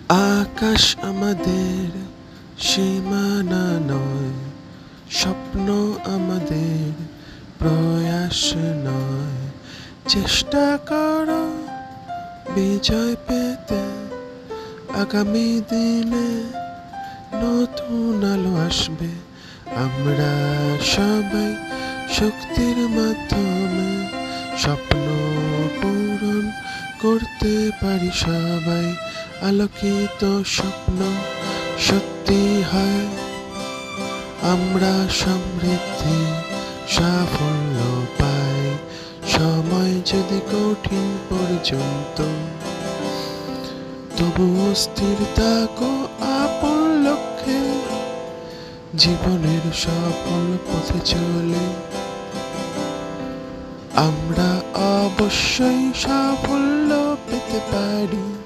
আকাশ আমাদের সীমানা নয়, স্বপ্ন আমাদের প্রয়াস নয়। চেষ্টা করো বিজয় পেতে, আগামী দিনে নতুন আলো আসবে। আমরা সবাই শক্তির মাধ্যমে স্বপ্ন পূরণ করতে পারি। সবাই আলোকিত স্বপ্ন সত্যি হয়। আমরা সমৃদ্ধি সাফল্য পাই, সময় যদি কঠিন পর্যন্ত, তবুও স্থির থাকো আপন লক্ষ্যে। জীবনের সফল পথে চলে আমরা অবশ্যই সাফল্য পেতে পারি।